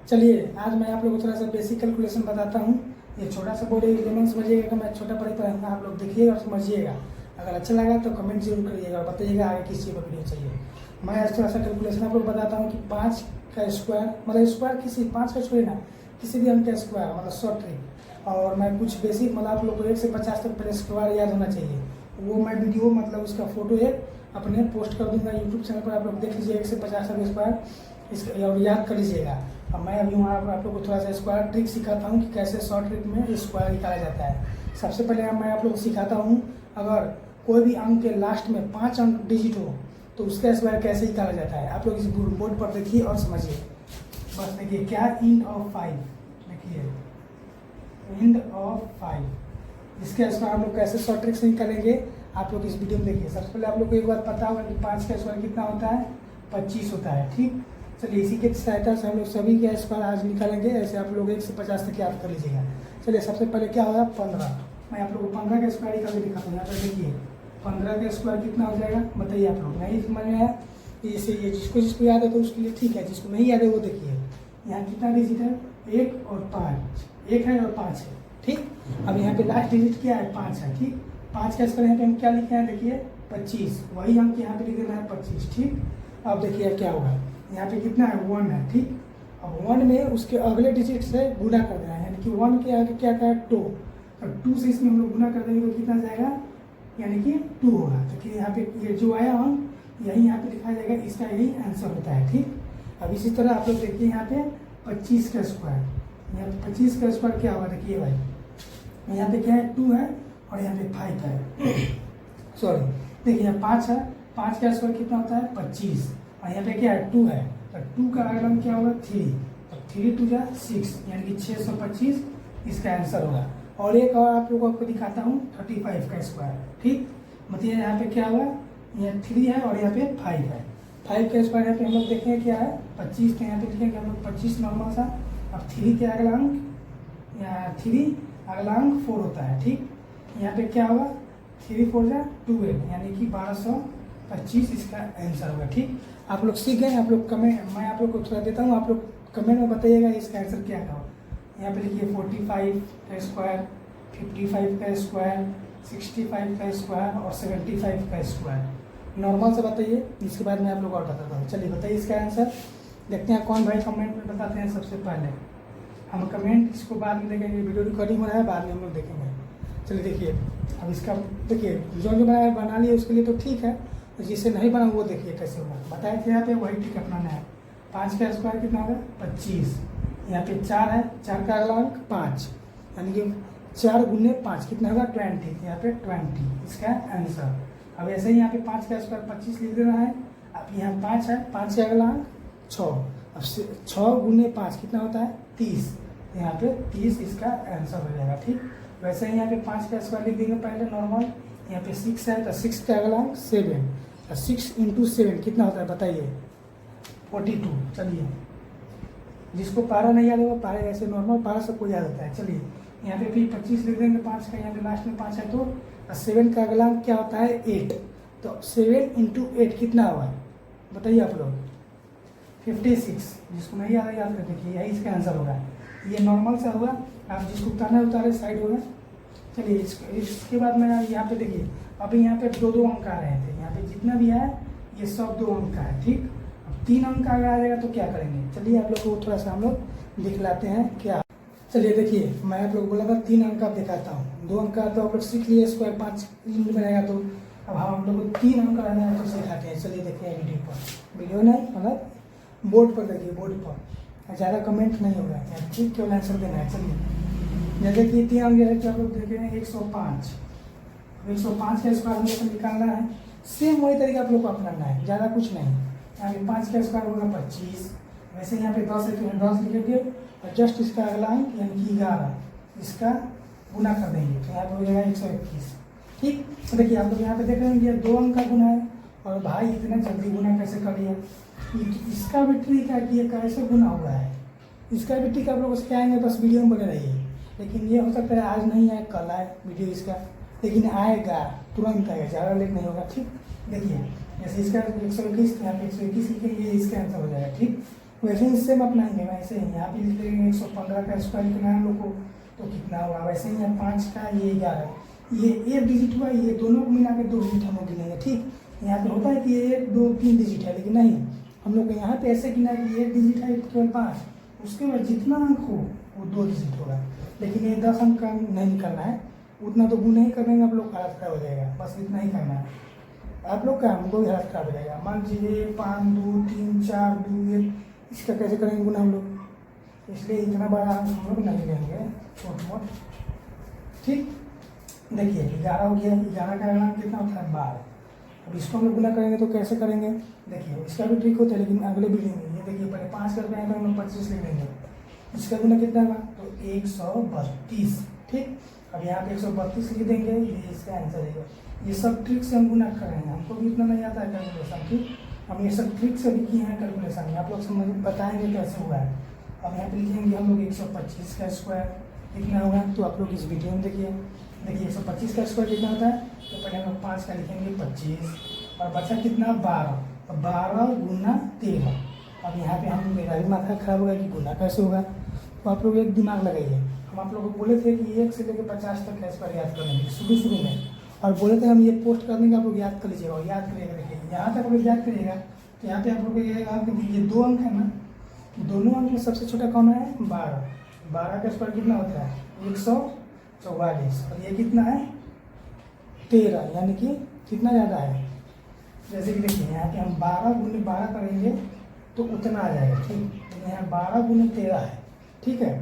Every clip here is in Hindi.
चलिए आज मैं आप लोगों को थोड़ा सा बेसिक कैलकुलेशन बताता हूँ। ये छोटा सा बोर्ड एलिमेंट समझिएगा कि मैं छोटा पढ़े पढ़ाऊँगा, आप लोग देखिएगा और समझिएगा। अगर अच्छा लगा तो कमेंट जरूर करिएगा और बताइएगा आगे किस चीज़ का वीडियो चाहिए। मैं आज थोड़ा सा कैलकुलेशन आप लोग बताता हूँ कि 5 का स्क्वायर मतलब स्क्वायर किसी 5 का छोड़े ना, किसी भी अंक का स्क्वायर मतलब शॉर्ट ट्रिक। और मैं कुछ बेसिक मतलब आप लोग को 1 से 50 तक पहले स्क्वायर याद होना चाहिए। वो मैं वीडियो मतलब उसका फोटो एक अपने पोस्ट कर दूंगा यूट्यूब चैनल पर, आप लोग देख लीजिए 1 से 50 तक स्क्वायर इसका और याद कर लीजिएगा। अब मैं अभी वहाँ पर आप लोग को थोड़ा सा स्क्वायर ट्रिक सिखाता हूँ कि कैसे शॉर्ट ट्रिक में स्क्वायर निकाला जाता है। सबसे पहले मैं आप लोग को सिखाता हूँ, अगर कोई भी अंक के लास्ट में 5 अंक डिजिट हो तो उसका स्क्वायर कैसे निकाला जाता है। आप लोग इस बोर्ड पर देखिए और समझिए। बस देखिए क्या इंड ऑफ 5, देखिए इंड ऑफ 5, इसके स्क्वायर हम लोग कैसे शॉर्ट ट्रिक से निकालेंगे आप लोग इस वीडियो में देखिए। सबसे पहले आप लोग को एक बात पता होगा कि 5 का स्क्वायर कितना होता है, 25 होता है। ठीक, चलिए इसी के सहायता से हम लोग सभी के स्क्वायर आज निकालेंगे। ऐसे आप लोग 1 से 50 तक याद कर लीजिएगा। चलिए सबसे पहले क्या होगा 15, मैं आप लोग को 15 का स्क्वायर निकाल के दिखाता हूँ। यहाँ पर देखिए 15 का स्क्वायर कितना हो जाएगा बताइए आप लोग। नहीं समझ में आया इसे, ये जिसको याद है तो उसके लिए ठीक है, जिसको नहीं याद है वो देखिए यहाँ कितना डिजिट है, 1 और 5, 1 है और 5 है। ठीक, अब यहाँ पे लास्ट डिजिट क्या है, 5 है। ठीक, 5 का स्क्वायर यहाँ पे हम क्या लिखे हैं देखिए 25, वही अंक यहाँ पे लिख देना है 25। ठीक, अब देखिए क्या होगा, यहाँ पे कितना है 1 है। ठीक, अब 1 में उसके अगले डिजिट से गुना कर देना है, यानी कि 1 के आगे क्या है 2, अब 2 से इसमें हम लोग गुना कर देंगे तो कितना जाएगा, यानी कि 2 होगा। तो यहाँ पे ये जो आया अंक यही यहाँ पे दिखाया जाएगा, इसका यही आंसर होता है। ठीक, अब इसी तरह आप लोग देखिए यहाँ पे 25 का स्क्वायर, यहाँ पे 25 का स्क्वायर क्या होगा देखिए भाई, यहाँ पे क्या है 2 है और यहाँ पे 5 है सॉरी देखिए यहाँ 5 है, 5 का स्क्वायर कितना होता है 25 और यहाँ पे क्या है 2 है, तो 2 का अगला अंक क्या होगा 3, तो 3 2 जा 6, यानी कि 625 इसका आंसर होगा। और एक और आप लोगों को दिखाता हूँ 35 का स्क्वायर। ठीक, मतलब यहाँ पे क्या हुआ, यहाँ 3 है और यहाँ पे 5 है। 5 का स्क्वायर यहाँ पे हम लोग देखेंगे क्या है 25, तो यहाँ पे लिखेंगे हम लोग 25 नॉर्मल सा। अब 3 के अगला अंक यहाँ 3 अगला अंक 4 होता है। ठीक, यहाँ पे क्या होगा 3 4 जा 12, यानी कि 1225 इसका आंसर होगा। ठीक, आप लोग सीख गए। आप लोग कमेंट, मैं आप लोग को थोड़ा देता हूँ, आप लोग कमेंट में बताइएगा इसका आंसर क्या होगा। यहाँ पे लिखिए 45 का स्क्वायर, 55 का स्क्वायर, 65 का स्क्वायर और 75 का स्क्वायर। नॉर्मल से बताइए, इसके बाद मैं आप लोग और बताता हूँ। चलिए बताइए इसका आंसर, देखते हैं कौन भाई कमेंट में बताते हैं सबसे पहले। हम कमेंट इसको बाद में देखेंगे, वीडियो रिकॉर्डिंग हो रहा है बाद में हम लोग देखेंगे। चलिए देखिए अब इसका देखिए जो बनाया बना लिया उसके लिए तो ठीक है, तो जिससे नहीं बना वो देखिए कैसे होगा। बताए थे यहाँ पे वही ठीक अपनाना है। 5 का स्क्वायर कितना होगा 25, यहाँ पे 4 है, 4 का अगला अंक 5, यानी कि 4 गुने 5 कितना होगा 20, यहाँ पे 20 इसका आंसर। अब ऐसे ही यहाँ पे 5 का स्क्वायर 25 लिख देना है। अब यहाँ 5 है, 5 का अगला अंक 6, अब 6 गुने 5 कितना होता है 30, यहाँ पे 30 इसका आंसर हो जाएगा। ठीक, वैसे ही यहाँ पे 5 का स्क्वायर लिख देंगे पहले नॉर्मल। यहाँ पे 6 है तो 6 का अगला अंक 7, तो 6 × 7 कितना होता है बताइए 42। चलिए जिसको पारा नहीं याद होगा पारा ऐसे नॉर्मल पारा सबको याद होता है। चलिए यहाँ पे फिर 25 लिख देंगे 5 का, यहाँ पे लास्ट में 5 है तो 7 का अगला अंक क्या होता है 8, तो 7 × 8 कितना हुआ बताइए आप लोग 56। जिसको नहीं याद है याद कर देखिए, यही इसका आंसर होगा। ये नॉर्मल सा होगा, आप जिसको उतारना है उतारे साइड होगा। चलिए इसके बाद में यहाँ पे देखिए अभी यहाँ पे 2 2 अंक आ रहे थे, यहाँ पे जितना भी है ये सब 2 अंक का है। ठीक, अब 3 अंक का आ जाएगा तो क्या करेंगे, चलिए आप लोग को थोड़ा सा हम लोग दिखलाते हैं क्या। चलिए देखिए मैं आप लोग बोला था 3 अंक का दिखाता हूँ, 2 अंक का तो आप लोग सीख लिए स्क्वायर 5 यूनिट बनाएगा, तो अब हम लोग को 3 अंक का रहना है तो सिखाते हैं। चलिए देखिए वीडियो पर, वीडियो नहीं मतलब बोर्ड पर देखिए, बोर्ड पर ज़्यादा कमेंट नहीं होगा, ठीक केवल आंसर देना है। चलिए जैसे कि 3 अंक है तो आप लोग देखें 105, 105 का स्क्वायर हम लोग को निकालना है। सेम वही तरीका आप लोग को अपनाना है, ज़्यादा कुछ नहीं। यहाँ पे 5 का स्क्वायर होगा 25, वैसे यहाँ पे 10 है तो 10 लिखेंगे और जस्ट इसका अगला अंक यानी कि 11 इसका गुना कर देंगे तो यहाँ पे हो जाएगा 121। ठीक, तो देखिए आप लोग यहाँ पे देख रहे हैं 2 अंक का गुना है और भाई इतना जल्दी गुना कैसे कर लिया। इसका भी ट्रिक है कि ये कैसे गुना हुआ है, इसका भी ट्रिक आप लोग सिखाएंगे, बस वीडियो में बने रहिए। लेकिन ये हो सकता है आज नहीं आए कल आए वीडियो इसका, लेकिन आएगा तुरंत आएगा, ज़्यादा लेट नहीं होगा। ठीक, देखिए जैसे इसका 121 यहाँ पे 121 लिखेंगे, ये इसका आंसर हो जाएगा। ठीक, वैसे ही सेम अपनाएंगे, वैसे ही यहाँ पे लिख लेंगे 115 का स्क्वायर कितना है हम लोग को, तो कितना होगा। वैसे ही यहाँ 5 का ये 11, ये एक डिजिट हुआ, ये दोनों को मिला के 2 डिजिट हम लोग गिनेंगे। ठीक, यहाँ पे होता है कि 1 2 3 डिजिट है, लेकिन नहीं, हम लोग को यहाँ पे ऐसे गिना कि 1 डिजिट है केवल 5, उसके बाद जितना अंक हो वो 2 डिजिट होगा। लेकिन ये 10 अंक का नहीं करना है, उतना तो गुना ही करेंगे, आप लोग का हालत खराब हो जाएगा। बस इतना ही करना है आप लोग का, हमको भी हालत खराब हो जाएगा। मान लीजिए 5 2 3 4 2 1, इसका कैसे करेंगे गुना हम लोग, इसलिए इतना बड़ा अंक हम लोग नहीं लेंगे, छोट मोट। ठीक, देखिए 11 हो गया, 11 का अगला कितना होता है 12। अब इसको हम लोग गुना करेंगे तो कैसे करेंगे, देखिए इसका भी ट्रिक होता है, लेकिन अगले वीडियो में। ये देखिए पहले 5 करके आए तो हम लोग 25 लिख लेंगे, इसका गुना कितना होगा तो 132। ठीक, अब यहाँ पे 132 लिख देंगे, ये इसका आंसर है। ये सब ट्रिक से हम गुना करेंगे, हमको भी इतना नहीं आता है कैलकुलेशन। ठीक, हम ये सब ट्रिक से भी किए हैं कैलकुलेशन, आप लोग समझ बताएंगे कैसे हुआ है। अब यहाँ पे लिखेंगे हम लोग 125 का स्क्वायर कितना होगा, तो आप लोग इस वीडियो में देखिए 125 का स्क्वायर कितना होता है, तो पहले हम लोग 5 का लिखेंगे 25 और बचा कितना 12, 12 गुना 13। अब यहाँ पे हम मेरा भी माथा खराब होगा कि गुना कैसे होगा, तो आप लोग एक दिमाग लगाइए। हम आप लोगों को बोले थे कि 1 से लेकर 50 तक कैसे पर याद करेंगे शुरू में, और बोले थे हम ये पोस्ट कर देंगे, आप लोग याद कर लीजिएगा और याद करिएगा। देखिए यहाँ तक आप लोग याद करिएगा, तो यहाँ पे आप लोग को ये 2 अंक है ना, दोनों अंक में सबसे छोटा कौन है 12। 12 का स्क्वायर कितना होता है 144, और ये कितना है 13, यानी कि कितना ज़्यादा है। जैसे कि देखिए यहाँ पे हम 12 गुने 12 करेंगे तो उतना आ जाएगा। ठीक, तो यहाँ 12 गुने 13 है। ठीक है,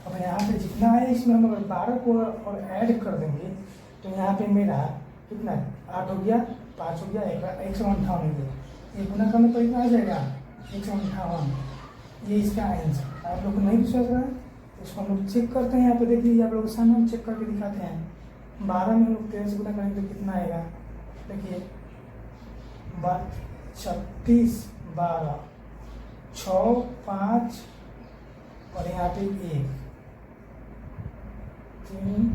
अब यहाँ पे जितना है इसमें हम अगर 12 को और ऐड कर देंगे तो यहाँ पे मेरा कितना 8 हो गया, 5 हो गया, 158 हो गया। ये गुना करने पर इतना आ जाएगा 158, ये इसका आंसर। आप लोग को नहीं विश्वास रहा है, इसको हम लोग चेक करते हैं। यहाँ पे देखिए आप लोग के सामने हम चेक करके दिखाते हैं। 12 में हम लोग 13 से गुना करेंगे तो कितना आएगा, देखिए 36 12 6 5 और यहाँ पे 1 3,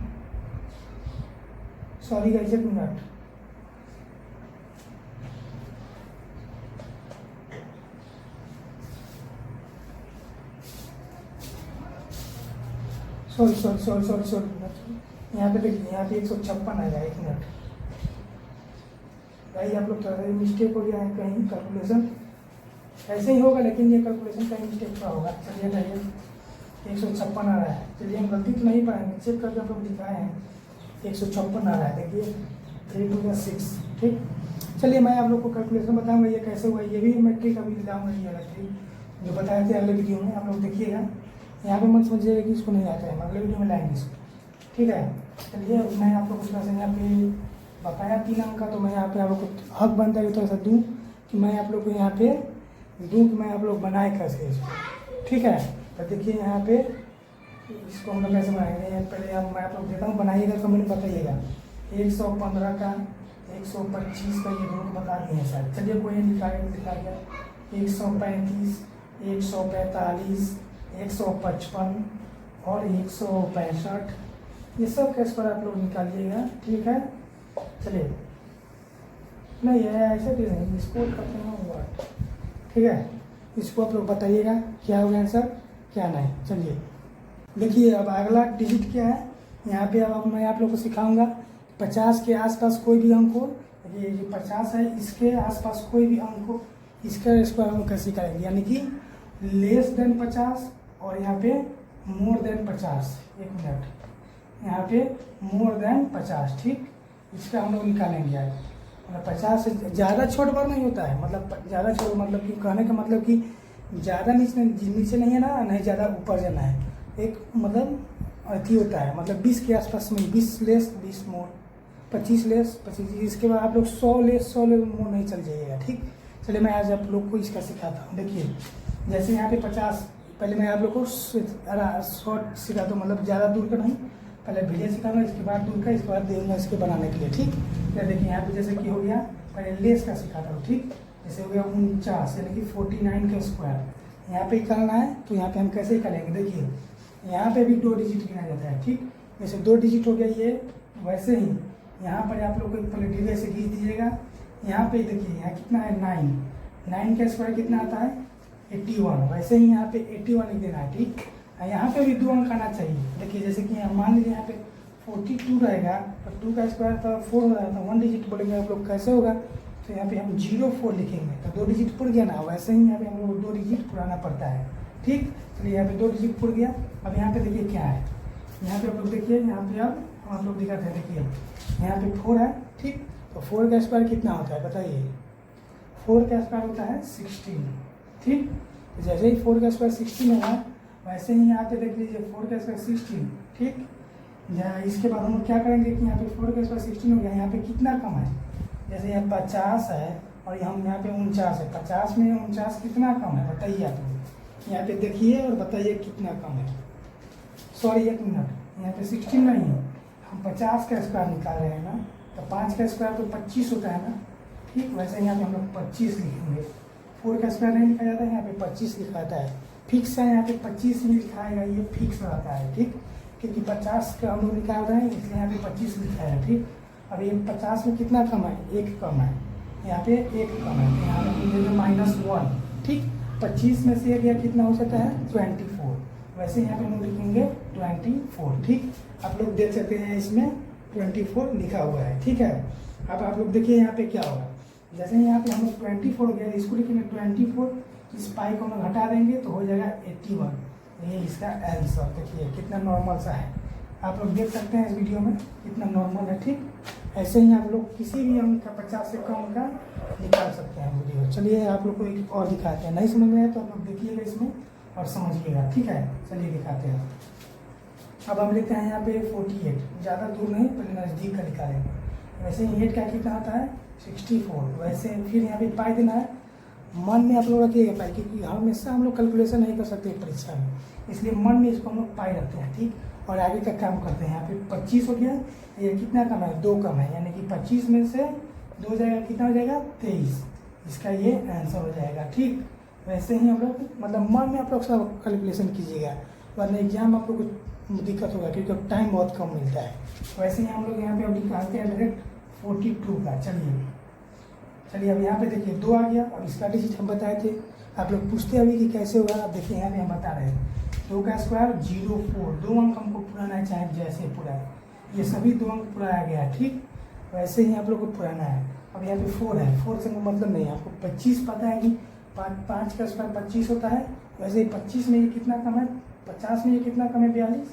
सॉरी गाइस 1 मिनट, सॉरी यहाँ पे देखिए, यहाँ पे 156 आएगा। 1 मिनट भाई, आप लोग थोड़ा मिस्टेक हो गया है कहीं, कैलकुलेशन ऐसे ही होगा, लेकिन ये कैलकुलेशन कहीं मिस्टेक का होगा। चलिए भाई 156 आ रहा है, चलिए हम गलती तो नहीं पाएंगे, चेक करके आप लोग दिखाए हैं 156 आ रहा है। देखिए 3 2 6। ठीक, चलिए मैं आप लोग को कैलकुलेशन बताऊंगा ये कैसे हुआ, ये भी मैं ट्रिक अभी दिलाऊंगा, ये वाला ट्रिक जो बताए थे अगले वीडियो में, आप लोग देखिएगा। यहाँ पे मत समझिएगा कि इसको नहीं आता है, अगले वीडियो में लाएंगे इसको। ठीक है, चलिए मैं आप लोग को थोड़ा सा यहाँ पे बताया 3 अंक का, तो मैं यहाँ पे आप लोग को हक बनता है थोड़ा सा दूँ कि मैं आप लोग को यहाँ पे दूँ कि मैं आप लोग बनाए कैसे इसको। ठीक है, तो देखिए यहाँ पे इसको हम लोग कैसे बनाएंगे, पहले मैं आप लोग देता हूँ, बनाइएगा कमेंट बताइएगा। 115 का 125 का ये दोनों बता दिए हैं शायद, चलिए कोई दिखा गया 135 145 155 और 165, ये सब कैसे पर आप लोग निकालिएगा। ठीक है, चलिए नहीं है ऐसे भी नहीं, इसको करते हैं वर्ड। ठीक है, इसको आप लोग बताइएगा क्या होगा आंसर क्या नहीं। चलिए देखिए अब अगला डिजिट क्या है, यहाँ पे अब मैं आप लोग को सिखाऊंगा 50 के आसपास कोई भी अंक हो, ये जो 50 है इसके आसपास कोई भी अंक हो, इसका स्क्वायर हम कैसे करेंगे, यानी कि लेस देन 50 और यहाँ पे मोर देन 50। 1 मिनट, यहाँ पे मोर देन 50। ठीक, इसका हम लोग निकालेंगे आज, मतलब 50 से ज़्यादा छोट बार नहीं होता है, मतलब ज़्यादा छोट मतलब कि कहने का मतलब कि ज़्यादा नीचे नहीं है ना, नहीं ज़्यादा ऊपर जाना है, एक मतलब अथी होता है, मतलब 20 के आसपास में, 20 लेस 20 मोर, 25 लेस 25, इसके बाद आप लोग 100 लेस मोर नहीं चल जाइएगा। ठीक, चलिए मैं आज आप लोग को इसका सिखाता हूँ। देखिए जैसे यहाँ पे 50, पहले मैं आप लोग को शॉर्ट सिखाता हूँ, मतलब ज़्यादा दूर का नहीं, पहले वीडियो सिखाऊंगा, इसके बाद दूर का, इसके बाद देऊँगा इसके बनाने के लिए। ठीक, या देखिए यहाँ पे जैसे कि हो गया, पहले लेस का सिखाता हूँ। ठीक, जैसे हो गया 49 यानी कि 49 का स्क्वायर, यहाँ पे करना है तो यहाँ पे हम कैसे करेंगे, देखिए यहाँ पे भी 2 डिजिट गिना जाता है। ठीक, जैसे 2 डिजिट हो गया ये, वैसे ही यहाँ पर आप लोग को पहले ढीले से खींच दीजिएगा। यहाँ पे देखिए यहाँ कितना है 9 का स्क्वायर कितना आता है 81, वैसे ही यहाँ पे 81 लिख देना है, ठीक। यहाँ पे भी 2 अंक आना चाहिए। देखिए जैसे कि मान लीजिए यहाँ पे 42 रहेगा तो 2 का स्क्वायर तो 4 हो रहा है, तो 1 डिजिट बोलेंगे आप लोग कैसे होगा, तो यहाँ पे हम 04 लिखेंगे तो 2 डिजिट पुर गया ना, वैसे ही यहाँ पे हम लोग 2 डिजिट पुराना पड़ता है, ठीक। चलिए यहाँ पे 2 डिजिट पुर गया। अब यहाँ पे देखिए क्या है, यहाँ पे आप लोग देखिए, यहाँ पे अब हम लोग दिखाते हैं, देखिए यहाँ पे 4 है, ठीक। तो 4 का स्क्वायर कितना होता है बताइए, 4 का स्क्वायर होता है 16, ठीक। तो जैसे ही 4 का स्क्वायर 16 होगा वैसे ही यहाँ पे देख लीजिए 4 का स्क्वायर 16, ठीक। इसके बाद हम लोग क्या करेंगे कि यहाँ पे 4 का स्क्वायर 16 हो गया, यहाँ पे कितना कम है, जैसे यहाँ 50 है और हम यहाँ पे 49 है, 50 में 49 कितना कम है बताइए आप लोग, यहाँ पे देखिए और बताइए कितना कम है। सॉरी 1 मिनट, यहाँ पे 16 नहीं है, हम 50 का स्क्वायर निकाल रहे हैं ना, तो 5 का स्क्वायर तो 25 होता है ना, ठीक। वैसे यहाँ पे हम लोग 25 लिखेंगे, 4 का स्क्वायर नहीं लिखा जाता है, यहाँ पे 25 लिखा जाता है, फिक्स है, यहाँ पे 25 ही लिखाएगा, ये फिक्स रहता है, ठीक। क्योंकि 50 का हम लोग निकाल रहे हैं इसलिए यहाँ पे 25 लिखा है, ठीक। अब ये 50 में कितना कम है, 1 कम है, यहाँ पे 1 कम है, तो यहाँ पे -1, ठीक। 25 में से यह कितना हो सकता है 24, वैसे यहाँ पे हम लोग लिखेंगे 24, ठीक। आप लोग देख सकते हैं इसमें 24 लिखा हुआ है, ठीक है। अब आप लोग देखिए यहाँ पे क्या होगा, जैसे यहाँ पे हम लोग 24 हो गया, इसको लिखेंगे 24, इस पाई को हम लोग हटा देंगे तो हो जाएगा 81, ये इसका आंसर। देखिए कितना नॉर्मल सा है, आप लोग देख सकते हैं इस वीडियो में कितना नॉर्मल है, ठीक। ऐसे ही आप लोग किसी भी अंक का 50 से कम का निकाल सकते हैं वीडियो। चलिए आप लोग को एक और दिखाते हैं, नहीं समझ में आए तो आप लोग देखिएगा इसमें और समझिएगा, ठीक है। चलिए दिखाते हैं। अब हम लेते हैं यहाँ पे 48, ज़्यादा दूर नहीं पहले नज़दीक का निकालेंगे। वैसे 8 का कितना होता है 64, वैसे फिर यहाँ पे पाई देना है, मन में आप लोग रखिएगा पाई, क्योंकि हमेशा हम लोग कैलकुलेशन नहीं कर सकते परीक्षा में, इसलिए मन में इसको हम लोग पाई रखते हैं, ठीक। और आगे का काम करते हैं। यहाँ पे 25 हो गया, ये कितना कम है 2 कम है, यानी कि 25 में से 2 जाएगा कितना हो जाएगा 23, इसका ये आंसर हो जाएगा, ठीक। वैसे ही हम लोग मतलब मन में आप लोग सब कैलकुलेशन कीजिएगा, वरना एग्जाम आप लोग को दिक्कत होगा क्योंकि टाइम बहुत कम मिलता है। वैसे ही हम लोग यहाँ पे अब निकालते हैं डायरेक्ट 42 का। चलिए अब यहाँ पे देखिए 2 आ गया, और इसका डिजिट हम बताए थे, आप लोग पूछते अभी कि कैसे होगा। अब देखिए यहाँ पे हम बता रहे हैं 2 का स्क्वायर 04, 2 अंक हमको पुराना है, चाहे जैसे पूरा है, ये सभी 2 अंक पुराया गया है, ठीक। वैसे ही आप लोग को पुराना है। अब यहाँ पे 4 है, 4 से मतलब नहीं, आपको 25 पता है कि 5 का स्क्वायर 25 होता है, वैसे ही 25 में ये कितना कम है, 50 में ये कितना कम है 42,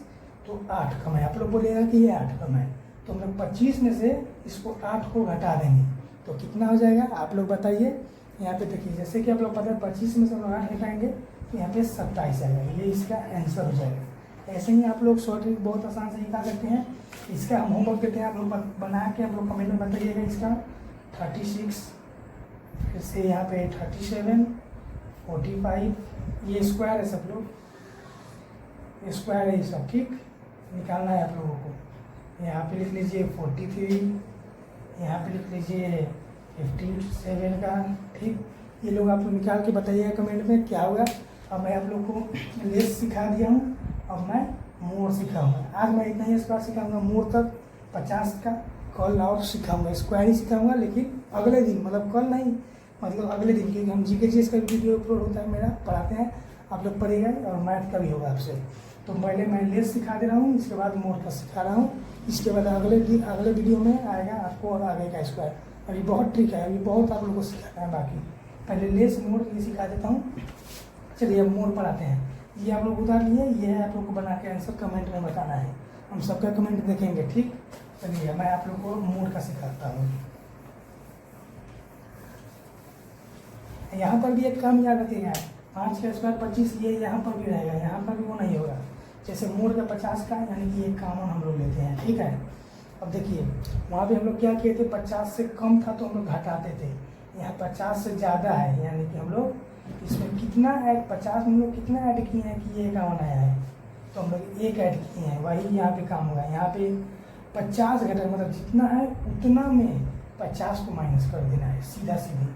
तो 8 कम है। आप लोग बोलेगा कि ये 8 कम है, तो हम लोग 25 में से इसको 8 को घटा देंगे तो कितना हो जाएगा आप लोग बताइए। यहाँ पे देखिए जैसे कि आप लोग पता है 25 में से हम लोग 8 घटाएंगे तो यहाँ पे 27 आएगा, ये इसका आंसर हो जाएगा। ऐसे ही आप लोग शॉर्ट ट्रिक बहुत आसान से निकाल सकते हैं। इसका हम होमवर्क देते हैं, आप लोग बना के आप लोग कमेंट में बताइएगा। इसका 36, फिर से यहाँ पे 37, 45, ये स्क्वायर है, सब लोग स्क्वायर है ये सब, ठीक। निकालना है आप लोगों को। यहाँ पे लिख लीजिए 43, यहाँ पे लिख लीजिए 57 का, ठीक। ये लोग आप लोग निकाल के बताइएगा कमेंट में क्या होगा। अब मैं आप लोग को लेस सिखा दिया हूँ, अब मैं मोर सिखाऊंगा। आज मैं इतना ही स्क्वायर सिखाऊंगा, मोर तक 50 का, कल और सिखाऊंगा स्क्वायर ही सिखाऊंगा, लेकिन अगले दिन, मतलब कल नहीं, मतलब अगले दिन, क्योंकि हम जीके जीएस का वीडियो अपलोड होता है मेरा, पढ़ाते हैं, आप लोग पढ़ेगा, और मैथ का भी होगा आपसे। तो पहले मैं लेस सिखा दे रहा हूँ, इसके बाद मोर का सिखा रहा हूँ, इसके बाद अगले वीडियो में आएगा आपको और आगे का स्क्वायर। अभी बहुत ट्रिक है, अभी बहुत आप लोगों को सिखाना है बाकी। पहले लेस मोर ये सिखा देता हूँ। चलिए अब मोर पर आते हैं। ये आप लोग उतार लिए, ये है आप लोग को बना के आंसर कमेंट में बताना है, हम सबका कमेंट देखेंगे, ठीक। चलिए मैं आप लोग को मोर का सिखाता हूँ। यहाँ पर भी एक काम याद रखिएगा, 5 का स्क्वायर 25, ये यहाँ पर भी रहेगा, यहाँ पर भी वो नहीं होगा। जैसे मोर का 50 का, यानी कि एक कॉमन हम लोग लेते हैं, ठीक है। अब देखिए वहाँ पे हम लोग क्या किए थे, 50 से कम था तो हम लोग घटाते थे, यहाँ 50 से ज़्यादा है, यानी कि हम लोग इसमें कितना ऐड, 50 में हम लोग कितना ऐड किए हैं कि ये कॉमन आया है, तो हम लोग 1 ऐड किए हैं, वही यहाँ पे काम होगा। यहाँ पे 50 घटा, मतलब जितना है उतना में 50 को माइनस कर देना है, सीधा सीधी,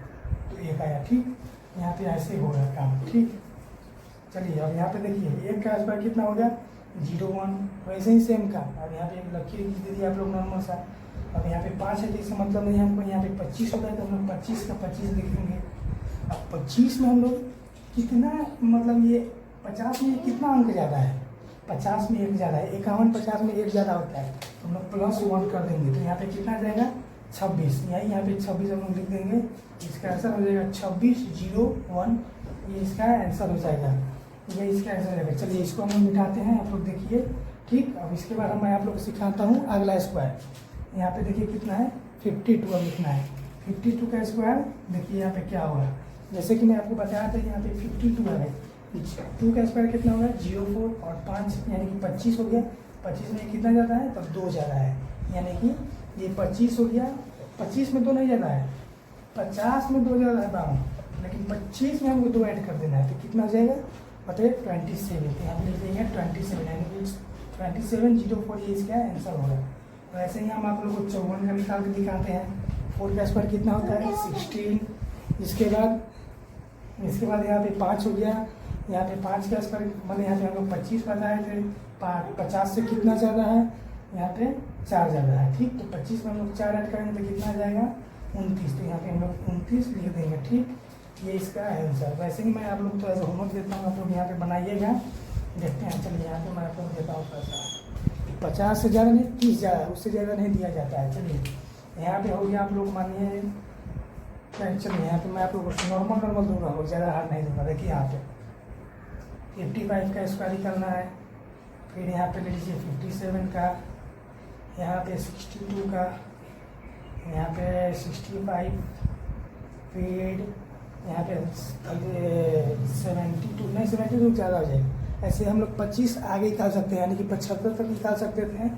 तो 1 आया, ठीक। यहाँ पे ऐसे होगा काम, ठीक। चलिए अब यहाँ पे देखिए 1 का स्क्वायर कितना हो गया 01, वैसे ही सेम का। अब यहाँ पे एक लकीर दे दिया आप लोग नॉर्मल सा। अब यहाँ पे 5 है तो इसका मतलब नहीं, हमको यहाँ पे 25 होता है तो हम लोग 25 का 25 लिखेंगे। अब 25 में हम लोग कितना मतलब ये 50 में कितना अंक ज़्यादा है, 50 में 1 ज़्यादा है, 51 50 में 1 ज़्यादा होता है, तो हम लोग +1 कर देंगे, तो यहाँ पे कितना जाएगा 26, यहाँ पे 26 हम लोग लिख देंगे, इसका आंसर हो जाएगा 2601, ये इसका आंसर हो जाएगा, ये इसका आंसर हो जाएगा। चलिए इसको हम लोग मिटाते हैं, आप लोग देखिए, ठीक। अब इसके बाद मैं आप लोग को सिखाता हूँ अगला स्क्वायर। यहाँ पे देखिए कितना है 52 अब लिखना है, 52 का स्क्वायर देखिए यहाँ पे क्या होगा, जैसे कि मैं आपको बताया था यहाँ पे 52 है, 2 का स्क्वायर कितना होगा 04 और 5 यानी कि 25 हो गया, 25 में कितना ज़्यादा है तब 2 ज़्यादा है, यानी कि ये 25 हो गया, 25 में 2 नहीं ज़्यादा है, 50 में 2 ज़्यादा है बाउन, लेकिन 25 में हमको 2 ऐड कर देना है, तो कितना हो जाएगा बताइए 27, यहाँ पे लिख देंगे 27 यानी कि 2704 ये इसका आंसर होगा। तो ऐसे ही हम आप लोग को 54 का निकाल के दिखाते हैं, 4 का स्क्वायर कितना होता है 16, इसके बाद यहाँ पे 5 हो गया, यहाँ पे 5 का स्क्वायर मतलब यहाँ पे हम लोग 25 बताए थे, 50 से कितना ज़्यादा है यहाँ पे 4 ज़्यादा है, ठीक। तो 25 में हम लोग 4 ऐड करेंगे तो कितना आ जाएगा 29, तो यहाँ पे हम लोग 29 लिख देंगे, ठीक। ये इसका आंसर। वैसे ही मैं आप लोग तो ऐसा होमवर्क देता हूँ, आप लोग यहाँ पे बनाइएगा, देखते हैं। चलिए यहाँ पे मैं आप लोग देता हूँ पैसा, 50 से ज़्यादा नहीं 30 ज़्यादा, उससे ज़्यादा नहीं दिया जाता है। चलिए यहाँ पे हो गया, आप लोग मानिए, चलिए यहाँ पे मैं आप लोग को नॉर्मल दूंगा, और ज़्यादा हार्ड नहीं दूंगा। देखिए यहाँ पे 55 का स्क्वायर निकालना है, फिर यहाँ पे ले लीजिए 57 का, यहाँ पे 62 का, यहाँ पे 65, फिर यहाँ पे 72 नहीं 72 ज़्यादा हो जाएगा। ऐसे हम लोग 25 आगे निकाल सकते हैं, यानी कि 75 तक निकाल सकते थे,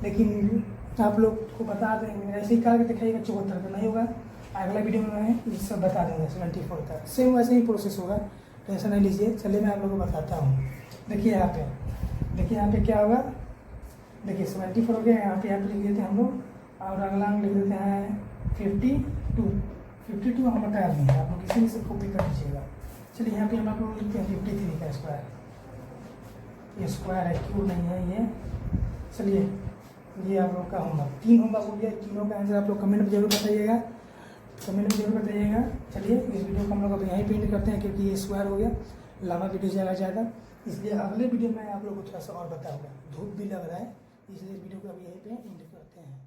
लेकिन आप लोग को बता देंगे, ऐसे ही निकाल के दिखाइएगा 74 का नहीं होगा। अगला वीडियो में मैं ये सब बता देंगे 74 का, सेम वैसे ही प्रोसेस होगा, टेंशन नहीं लीजिए। चलिए मैं आप लोगों को बताता हूँ। देखिए यहाँ पे, देखिए यहाँ पे क्या होगा, देखिए 74 हो गया, यहाँ पे लिख देते हैं हम लोग, और अगला लिख देते हैं 52 हम हटा देंगे, आप लोग इसी से कॉपी कर दीजिएगा। चलिए यहाँ पे हम आप लोग लिखते हैं 53 का स्क्वायर, ये स्क्वायर है, क्यों नहीं है ये। चलिए ये आप लोग का होमवर्क, 3 होमवर्क हो गया, तीनों का आंसर आप लोग कमेंट में जरूर बताइएगा, चलिए इस वीडियो को हम लोग अब यहीं पे एंड करते हैं, क्योंकि ये स्क्वायर हो गया, लंबा वीडियो चला जाएगा, इसलिए अगले वीडियो में आप लोग को थोड़ा सा और बताऊँगा। धूप भी लग रहा है, इसलिए इस वीडियो को अब यहीं पे एंड करते हैं।